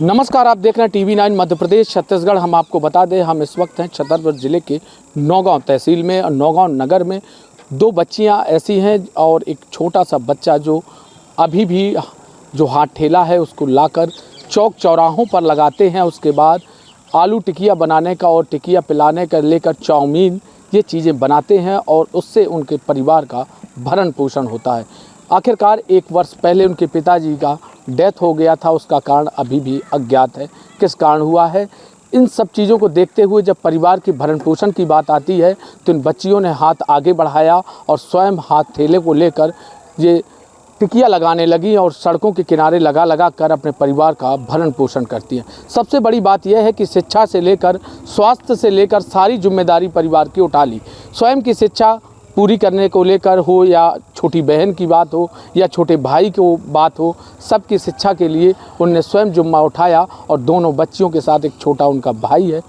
नमस्कार, आप देख रहे हैं TV9 मध्य प्रदेश छत्तीसगढ़। हम आपको बता दें, हम इस वक्त हैं छतरपुर ज़िले के नौगांव तहसील में और नौगांव नगर में। दो बच्चियां ऐसी हैं और एक छोटा सा बच्चा जो अभी भी जो हाथ ठेला है उसको लाकर चौक चौराहों पर लगाते हैं। उसके बाद आलू टिकिया बनाने का और टिकिया पिलाने का लेकर चाउमीन ये चीज़ें बनाते हैं और उससे उनके परिवार का भरण पोषण होता है। आखिरकार 1 वर्ष पहले उनके पिताजी का डेथ हो गया था, उसका कारण अभी भी अज्ञात है। किस कारण हुआ है, इन सब चीज़ों को देखते हुए जब परिवार की भरण पोषण की बात आती है तो इन बच्चियों ने हाथ आगे बढ़ाया और स्वयं हाथ ठेले को लेकर ये टिकिया लगाने लगी और सड़कों के किनारे लगा कर अपने परिवार का भरण पोषण करती हैं। सबसे बड़ी बात यह है कि शिक्षा से लेकर स्वास्थ्य से लेकर सारी जिम्मेदारी परिवार की उठा ली। स्वयं की शिक्षा पूरी करने को लेकर हो या छोटी बहन की बात हो या छोटे भाई की बात हो, सबकी शिक्षा के लिए उनने स्वयं जिम्मा उठाया और दोनों बच्चियों के साथ एक छोटा उनका भाई है,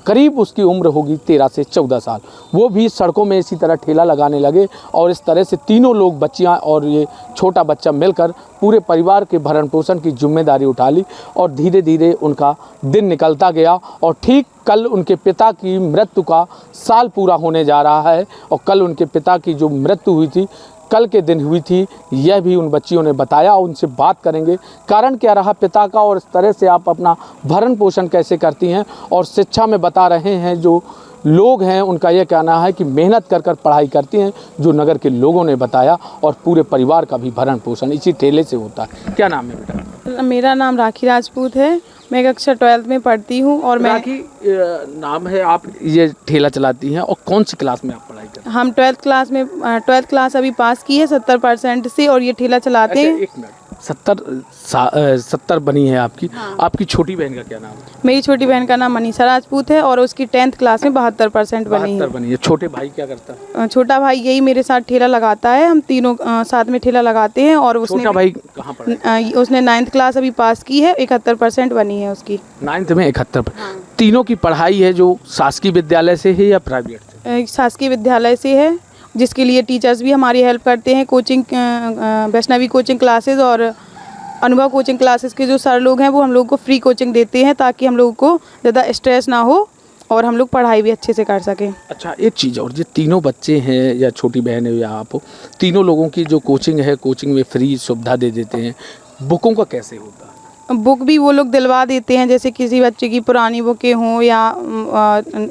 करीब उसकी उम्र होगी 13 से 14 साल, वो भी सड़कों में इसी तरह ठेला लगाने लगे और इस तरह से तीनों लोग, बच्चियां और ये छोटा बच्चा मिलकर पूरे परिवार के भरण पोषण की जिम्मेदारी उठा ली और धीरे धीरे उनका दिन निकलता गया। और ठीक कल उनके पिता की मृत्यु का साल पूरा होने जा रहा है और कल उनके पिता की जो मृत्यु हुई थी कल के दिन हुई थी, यह भी उन बच्चियों ने बताया। उनसे बात करेंगे कारण क्या रहा पिता का और इस तरह से आप अपना भरण पोषण कैसे करती हैं और शिक्षा में बता रहे हैं जो लोग हैं उनका यह कहना है कि मेहनत कर कर पढ़ाई करती हैं, जो नगर के लोगों ने बताया, और पूरे परिवार का भी भरण पोषण इसी ठेले से होता है। क्या नाम है बेटा? मेरा नाम राखी राजपूत है। मैं कक्षा 12th में पढ़ती हूँ। और मैं राखी नाम है, आप ये ठेला चलाती हैं और कौन सी क्लास में आप पढ़ाई करते हैं? हम 12th क्लास अभी पास की है 70% से और ये ठेला चलाते हैं। एक मिनट, 70 बनी है आपकी। हाँ। आपकी छोटी बहन का क्या नाम है? मेरी छोटी बहन का नाम मनीषा राजपूत है और उसकी 10th क्लास में 72% बनी है। छोटे भाई क्या करता है? छोटा भाई यही मेरे साथ ठेला लगाता है, हम तीनों साथ में ठेला लगाते हैं। और उसने छोटा भाई कहाँ पढ़ा? उसने 9th क्लास अभी पास की है, 71% बनी है उसकी। 9th में 71। हाँ। तीनों की पढ़ाई है जो शासकीय विद्यालय से है या प्राइवेट से? शासकीय विद्यालय से है, जिसके लिए टीचर्स भी हमारी हेल्प करते हैं। कोचिंग वैष्णवी कोचिंग क्लासेस और अनुभव कोचिंग क्लासेस के जो सर लोग हैं वो हम लोग को फ्री कोचिंग देते हैं ताकि हम लोगों को ज़्यादा स्ट्रेस ना हो और हम लोग पढ़ाई भी अच्छे से कर सकें। अच्छा, एक चीज़ और, ये तीनों बच्चे हैं या छोटी बहन है या आप हो, तीनों लोगों की जो कोचिंग है, कोचिंग में फ्री सुविधा दे देते हैं, बुकों का कैसे होता है? बुक भी वो लोग दिलवा देते हैं, जैसे किसी बच्चे की पुरानी बुकें हों या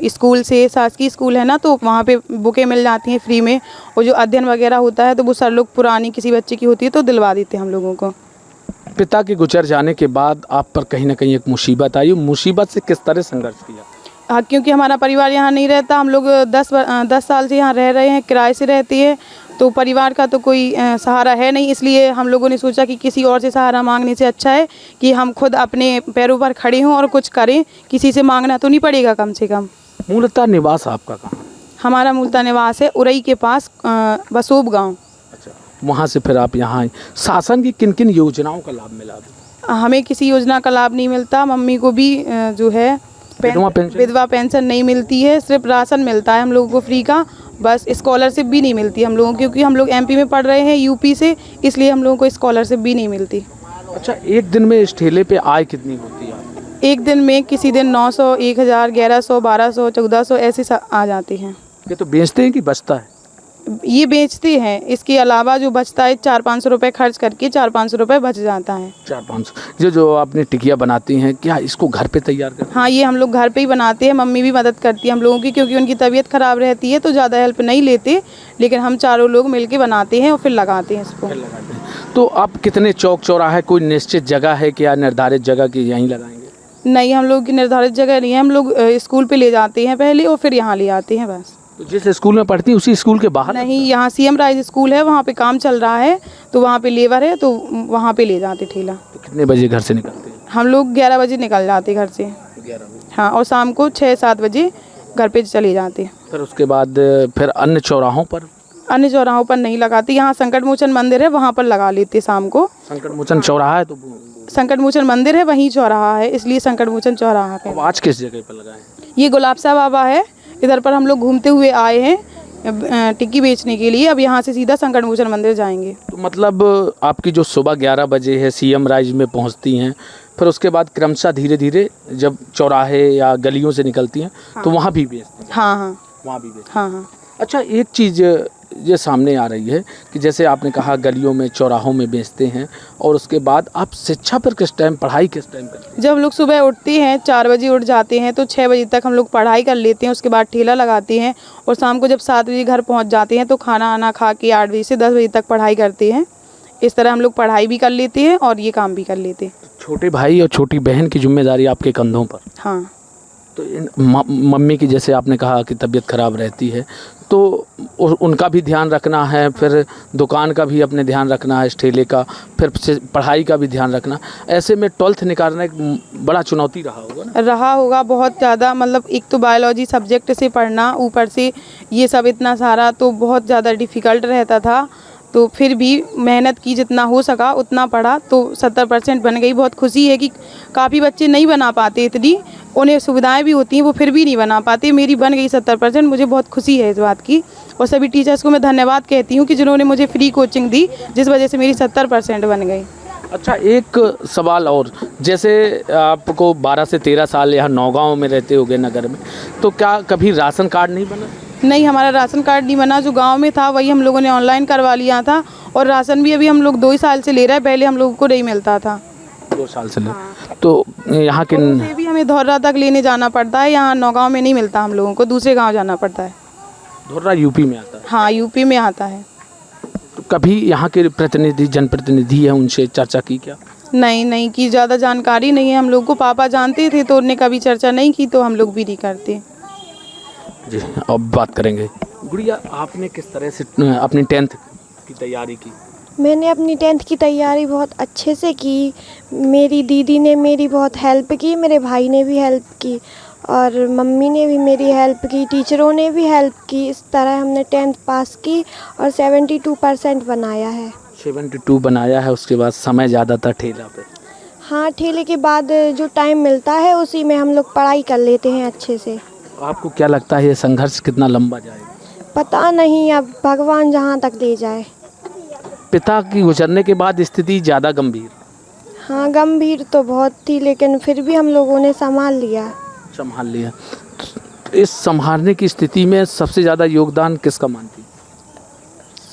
स्कूल से, शासकीय स्कूल है ना, तो वहाँ पे बुकें मिल जाती हैं फ्री में। और जो अध्ययन वगैरह होता है तो वो सर लोग पुरानी किसी बच्चे की होती है तो दिलवा देते हैं हम लोगों को। पिता के गुजर जाने के बाद आप पर कहीं ना कहीं एक मुसीबत आई, मुसीबत से किस तरह संघर्ष किया? हाँ, क्योंकि हमारा परिवार यहाँ नहीं रहता, हम लोग 10 साल से यहाँ रह रहे हैं, किराए से रहती है, तो परिवार का तो कोई सहारा है नहीं। इसलिए हम लोगों ने सोचा कि किसी और से सहारा मांगने से अच्छा है कि हम खुद अपने पैरों पर खड़े हों और कुछ करें, किसी से मांगना तो नहीं पड़ेगा कम से कम। मूलतः निवास आपका कहाँ? हमारा मूलतः निवास है उरई के पास बसोब गाँव। अच्छा, वहाँ से फिर आप यहाँ आए। शासन की किन किन योजनाओं का लाभ मिला? हमें किसी योजना का लाभ नहीं मिलता। मम्मी को भी जो है विधवा पेंशन नहीं मिलती है, सिर्फ राशन मिलता है हम लोगों को फ्री का, बस स्कॉलरशिप भी नहीं मिलती हम लोगों को, क्योंकि हम लोग MP में पढ़ रहे हैं यूपी से, इसलिए हम लोगों को स्कॉलरशिप भी नहीं मिलती। अच्छा, एक दिन में इस ठेले पे आय कितनी होती है? एक दिन में किसी दिन 900, 1000, 1100, 1200, 1400 ऐसे आ जाते हैं। ये तो बेचते हैं कि बचता है? ये बेचते हैं, इसके अलावा जो बचता है 400-500 रुपये खर्च करके 400-500 रुपये बच जाता है। 400-500 जो आपने टिकिया बनाती हैं, क्या इसको घर पे तैयार करते हैं? हाँ, ये हम लोग घर पे ही बनाते हैं। मम्मी भी मदद करती है हम लोगों की, क्योंकि उनकी तबीयत ख़राब रहती है तो ज़्यादा हेल्प नहीं लेते, लेकिन हम चारों लोग मिलके बनाते हैं और फिर लगाते हैं इसको। तो आप कितने चौक चौराहे, कोई निश्चित जगह है क्या, निर्धारित जगह की यहीं लगाएंगे? नहीं, हम लोग की निर्धारित जगह नहीं है, हम लोग स्कूल पे ले जाते हैं पहले और फिर यहाँ ले आते हैं बस। तो जिस स्कूल में पढ़ती हैं उसी स्कूल के बाहर? नहीं, यहाँ CM राइज स्कूल है, वहाँ पे काम चल रहा है तो वहाँ पे लेबर है तो वहाँ पे ले जाते ठेला। तो कितने बजे घर से निकलते हैं? हम लोग 11 बजे निकल जाते घर से। 11 बजे? हाँ, और शाम को 6-7 बजे घर पे चले जाते। फिर उसके बाद फिर अन्य चौराहों पर? अन्य चौराहों पर नहीं लगाते, यहाँ संकट मोचन मंदिर है वहाँ पर लगा लेते शाम को। संकट मोचन चौराहा है तो? संकट मोचन मंदिर है, वहीं चौराहा है, इसलिए संकट मोचन चौराहा पे। आज किस जगह पर लगाए? ये गुलाब शाह बाबा है, इधर पर हम लोग घूमते हुए आए हैं टिक्की बेचने के लिए। अब यहाँ से सीधा संकट मोचन मंदिर जाएंगे। तो मतलब आपकी जो सुबह 11 बजे है CM राइज में पहुँचती हैं, फिर उसके बाद क्रमशः धीरे धीरे जब चौराहे या गलियों से निकलती हैं तो वहाँ भी बेचते हैं। हाँ हाँ वहाँ भी बेचते हैं। हाँ हाँ। अच्छा, एक चीज़ ये सामने आ रही है कि जैसे आपने कहा गलियों में चौराहों में बेचते हैं, और उसके बाद आप शिक्षा पर किस टाइम, पढ़ाई किस टाइम करते हैं? जब हम लोग सुबह उठते हैं 4 बजे उठ जाते हैं तो 6 बजे तक हम लोग पढ़ाई कर लेते हैं, उसके बाद ठेला लगाते हैं और शाम को जब 7 बजे घर पहुंच जाते हैं तो खाना आना खा के 8 बजे से 10 बजे तक पढ़ाई करते हैं। इस तरह हम लोग पढ़ाई भी कर लेते हैं और ये काम भी कर लेते हैं। छोटे भाई और छोटी बहन की जिम्मेदारी आपके कंधों पर। हाँ। तो मम्मी की जैसे आपने कहा कि तबीयत ख़राब रहती है तो उनका भी ध्यान रखना है, फिर दुकान का भी अपने ध्यान रखना है, इस ठेले का, फिर से पढ़ाई का भी ध्यान रखना। ऐसे में 12th निकालना एक बड़ा चुनौती रहा होगा ना? रहा होगा बहुत ज़्यादा, मतलब एक तो बायोलॉजी सब्जेक्ट से पढ़ना, ऊपर से ये सब इतना सारा, तो बहुत ज़्यादा डिफ़िकल्ट रहता था। तो फिर भी मेहनत की, जितना हो सका उतना पढ़ा तो 70% बन गई। बहुत खुशी है कि काफ़ी बच्चे नहीं बना पाते, इतनी उन्हें सुविधाएं भी होती हैं वो फिर भी नहीं बना पाते। मेरी बन गई 70%, मुझे बहुत खुशी है इस बात की। और सभी टीचर्स को मैं धन्यवाद कहती हूँ कि जिन्होंने मुझे फ्री कोचिंग दी, जिस वजह से मेरी 70% बन गई। अच्छा, एक सवाल और, जैसे आपको 12 से 13 साल यहाँ नौगांव में रहते होगे नगर में, तो क्या कभी राशन कार्ड नहीं बना? नहीं, हमारा राशन कार्ड नहीं बना। जो गांव में था वही हम लोगों ने ऑनलाइन करवा लिया था, और राशन भी अभी हम लोग 2 ही साल से ले रहे हैं, पहले हम लोगों को नहीं मिलता था। 2 साल से ले। तो यहाँ के से भी हमें धौर्रा तक लेने जाना पड़ता है, यहाँ नौगांव में नहीं मिलता, हम लोगों को दूसरे गांव जाना पड़ता है। धौर्रा यूपी में आता है? हाँ, यूपी में आता है। तो कभी यहाँ के प्रतिनिधि, जनप्रतिनिधि है, उनसे चर्चा की क्या? नहीं की, ज़्यादा जानकारी नहीं है हम लोग को। पापा जानते थे तो उन्होंने कभी चर्चा नहीं की, तो हम लोग भी नहीं करते। जी, अब बात करेंगे। गुड़िया, आपने किस तरह से अपनी 10th की तैयारी की? मैंने अपनी 10th की तैयारी बहुत अच्छे से की। मेरी दीदी ने मेरी बहुत हेल्प की, मेरे भाई ने भी हेल्प की, और मम्मी ने भी मेरी हेल्प की, टीचरों ने भी हेल्प की। इस तरह हमने 10th पास की और 72% बनाया है। 72 बनाया है। उसके बाद समय ज़्यादा था ठेला पे? हाँ, ठेले के बाद जो टाइम मिलता है उसी में हम लोग पढ़ाई कर लेते हैं अच्छे से। आपको क्या लगता है ये संघर्ष कितना लंबा जाएगा? पता नहीं, अब भगवान जहाँ तक ले जाए। पिता की गुजरने के बाद स्थिति ज़्यादा गंभीर? हाँ, गंभीर तो बहुत थी, लेकिन फिर भी हम लोगों ने संभाल लिया। इस संभालने की स्थिति में सबसे ज़्यादा योगदान किसका मानती?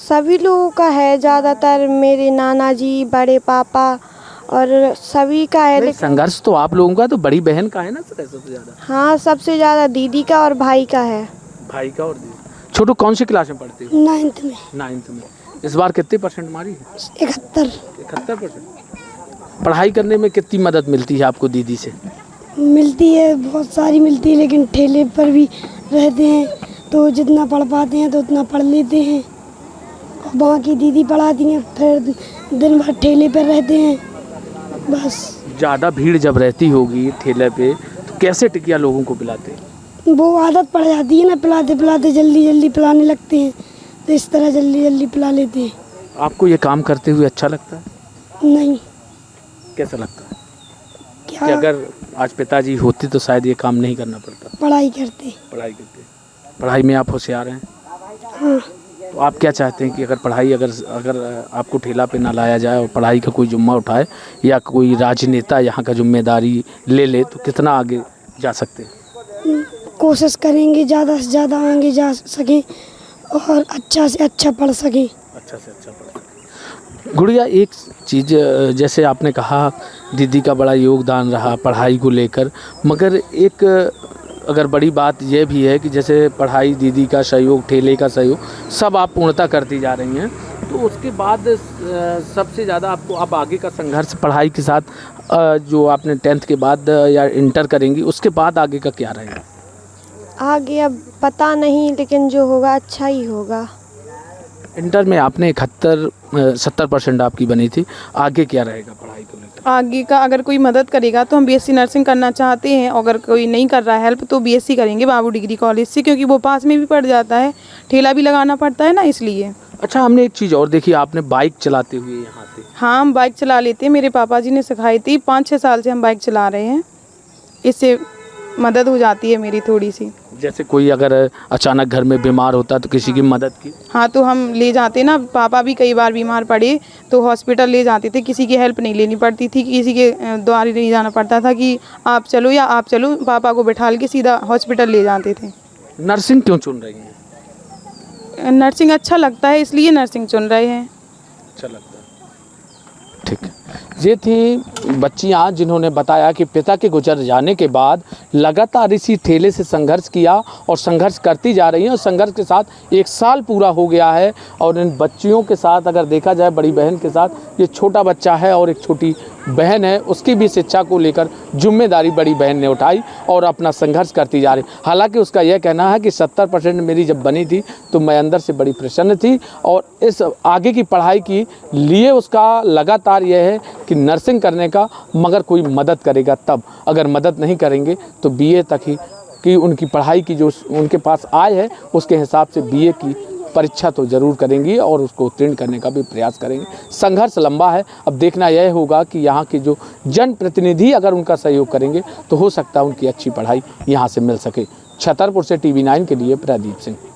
सभी लोगों का है, ज़्यादातर मेरे नाना जी, बड़े पापा और सभी का है। संघर्ष तो आप लोगों का, तो बड़ी बहन का है ना सबसे ज़्यादा? हाँ, सबसे ज़्यादा दीदी का और भाई का है। भाई का और दीदी। छोटू कौन सी क्लास में पढ़ती हो? 9th में। 9th में। इस बार कितने % मारी है? 71%। पढ़ाई करने में कितनी मदद मिलती है आपको दीदी से? मिलती है, बहुत सारी मिलती है, लेकिन ठेले पर भी रहते हैं तो जितना पढ़ पाते हैं तो उतना पढ़ लेते हैं। और वहाँ की दीदी पढ़ाती हैं, फिर दिन भर ठेले पर रहते हैं बस। ज़्यादा भीड़ जब रहती होगी ठेले पे तो कैसे टिकिया लोगों को पिलाते हैं? वो आदत पड़ जाती है ना, पिलाते पिलाते जल्दी जल्दी पिलाने लगते हैं, तो इस तरह जल्दी जल्दी पिला लेते हैं। आपको ये काम करते हुए अच्छा लगता है? नहीं। कैसा लगता है? क्या? कि अगर आज पिताजी होते तो शायद ये काम नहीं करना पड़ता। पढ़ाई करते। पढ़ाई में आप होशियार हैं? हाँ। तो आप क्या चाहते हैं कि अगर पढ़ाई, अगर आपको ठेला पे ना लाया जाए और पढ़ाई का कोई जिम्मा उठाए, या कोई राजनेता यहाँ का जिम्मेदारी ले ले, तो कितना आगे जा सकते हैं? कोशिश करेंगे ज़्यादा से ज़्यादा आगे जा सकें और अच्छा से अच्छा पढ़ सकें। अच्छा से अच्छा पढ़ सकें। गुड़िया, एक चीज़, जैसे आपने कहा दीदी का बड़ा योगदान रहा पढ़ाई को लेकर, मगर एक अगर बड़ी बात यह भी है कि जैसे पढ़ाई, दीदी का सहयोग, ठेले का सहयोग, सब आप पूर्णता करती जा रही हैं, तो उसके बाद सबसे ज़्यादा आपको अब आगे का संघर्ष पढ़ाई के साथ, जो आपने 10th के बाद या इंटर करेंगी, उसके बाद आगे का क्या रहेगा? आगे अब पता नहीं, लेकिन जो होगा अच्छा ही होगा। इंटर में आपने 70% आपकी बनी थी, आगे क्या रहेगा पढ़ाई को लेकर? आगे का अगर कोई मदद करेगा तो हम बीएससी नर्सिंग करना चाहते हैं, अगर कोई नहीं कर रहा है हेल्प तो बीएससी करेंगे बाबू डिग्री कॉलेज से, क्योंकि वो पास में भी पड़ जाता है, ठेला भी लगाना पड़ता है ना, इसलिए। अच्छा, हमने एक चीज़ और देखी, आपने बाइक चलाते हुए यहाँ से? हाँ, हम बाइक चला लेते हैं, मेरे पापा जी ने सिखाई थी, 5-6 साल से हम बाइक चला रहे हैं। इससे मदद हो जाती है मेरी थोड़ी सी। जैसे कोई अगर अचानक घर में बीमार होता तो किसी की मदद की? हाँ, तो हम ले जाते ना, पापा भी कई बार बीमार पड़े तो हॉस्पिटल ले जाते थे, किसी की हेल्प नहीं लेनी पड़ती थी, किसी के द्वारा नहीं जाना पड़ता था कि आप चलो या आप चलो, पापा को बैठाल के सीधा हॉस्पिटल ले जाते थे। नर्सिंग क्यों चुन रही हैं? नर्सिंग अच्छा लगता है इसलिए नर्सिंग चुन रहे हैं। अच्छा लगता है। ठीक है, ये थी बच्चियां जिन्होंने बताया कि पिता के गुजर जाने के बाद लगातार इसी ठेले से संघर्ष किया और संघर्ष करती जा रही हैं और संघर्ष के साथ 1 साल पूरा हो गया है। और इन बच्चियों के साथ अगर देखा जाए, बड़ी बहन के साथ ये छोटा बच्चा है और एक छोटी बहन है, उसकी भी शिक्षा को लेकर जिम्मेदारी बड़ी बहन ने उठाई और अपना संघर्ष करती जा रही। हालांकि उसका यह कहना है कि 70% मेरी जब बनी थी तो मैं अंदर से बड़ी प्रसन्न थी और इस आगे की पढ़ाई के लिए उसका लगातार यह है कि नर्सिंग करने का, मगर कोई मदद करेगा तब, अगर मदद नहीं करेंगे तो बीए तक ही कि उनकी पढ़ाई की जो उनके पास आय है उसके हिसाब से बीए की परीक्षा तो ज़रूर करेंगी और उसको उत्तीर्ण करने का भी प्रयास करेंगे। संघर्ष लंबा है, अब देखना यह होगा कि यहाँ के जो जनप्रतिनिधि अगर उनका सहयोग करेंगे तो हो सकता है उनकी अच्छी पढ़ाई यहाँ से मिल सके। छतरपुर से TV9 के लिए प्रदीप सिंह।